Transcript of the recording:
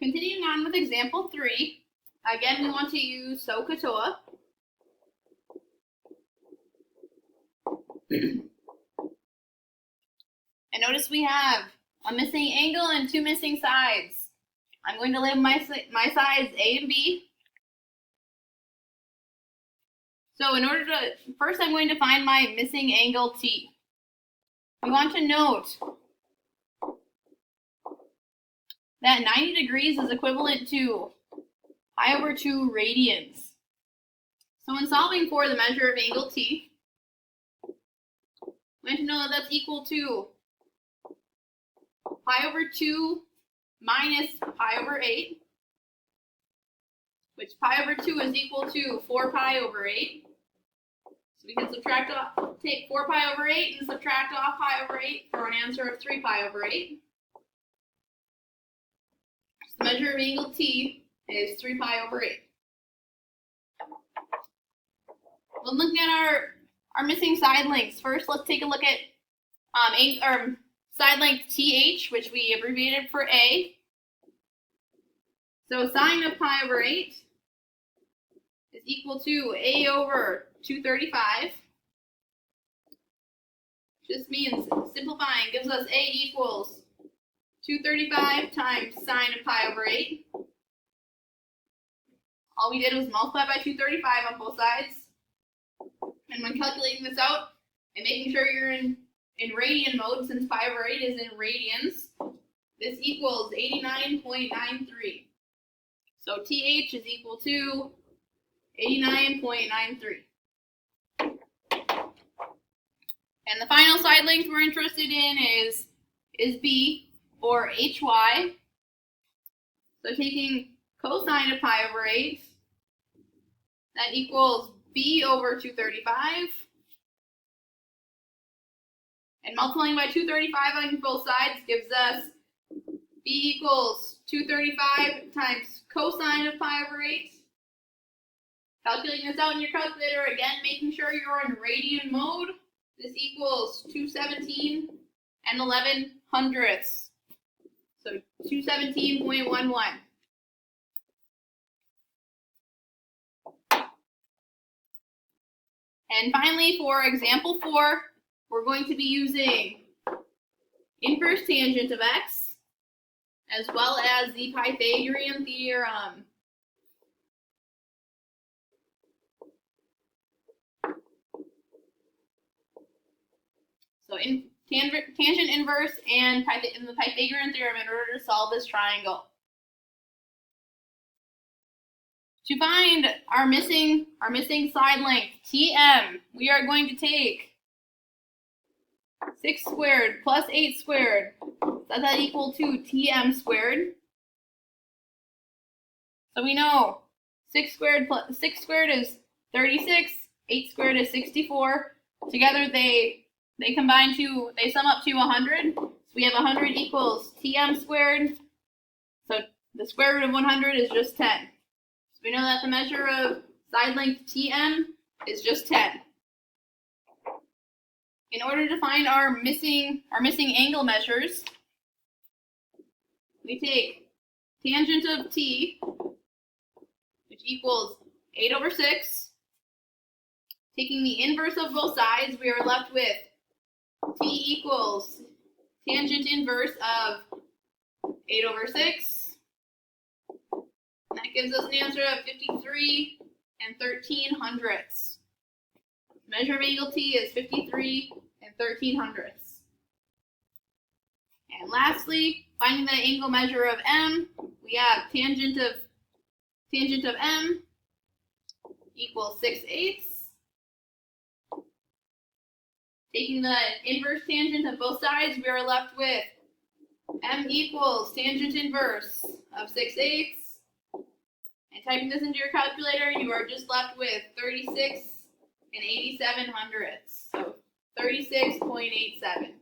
Continuing on with example 3, again we want to use SOHCAHTOA. And notice we have a missing angle and 2 missing sides. I'm going to label my sides A and B. So first I'm going to find my missing angle T. We want to note that 90 degrees is equivalent to pi over 2 radians. So when solving for the measure of angle T, we have to know that that's equal to pi over 2 minus pi over 8, which pi over 2 is equal to 4 pi over 8. So we can take 4 pi over 8 and subtract off pi over 8 for an answer of 3 pi over 8. So the measure of angle T is 3 pi over 8. When looking at our missing side lengths, first let's take a look at side length TH, which we abbreviated for A. So sine of pi over 8 is equal to A over 235. Just means simplifying gives us A equals 235 times sine of pi over 8. All we did was multiply by 235 on both sides. And when calculating this out and making sure you're in radian mode, since pi over 8 is in radians, this equals 89.93. So TH is equal to 89.93. And the final side length we're interested in is B, or HY. So taking cosine of pi over 8, that equals B over 235. And multiplying by 235 on both sides gives us B equals 235 times cosine of pi over 8. Calculating this out in your calculator, again, making sure you're in radian mode, this equals 217 and 11 hundredths. So 217.11. And finally, for example 4, we're going to be using inverse tangent of x, as well as the Pythagorean theorem. So in tangent inverse and the Pythagorean theorem in order to solve this triangle. To find our missing side length, TM, we are going to take 6 squared plus 8 squared. Does that equal to TM squared? So we know 6 squared is 36, 8 squared is 64. Together they sum up to 100. So we have 100 equals TM squared. So the square root of 100 is just 10. So we know that the measure of side length TM is just 10. In order to find our missing angle measures, we take tangent of T, which equals 8 over 6. Taking the inverse of both sides, we are left with T equals tangent inverse of 8 over 6. And that gives us an answer of 53 and 13 hundredths. Measure of angle T is 53 and 13 hundredths. And lastly, finding the angle measure of M, we have tangent of M equals 6/8. Taking the inverse tangent of both sides, we are left with M equals tangent inverse of 6/8. And typing this into your calculator, you are just left with 36 and 87 hundredths. So 36.87.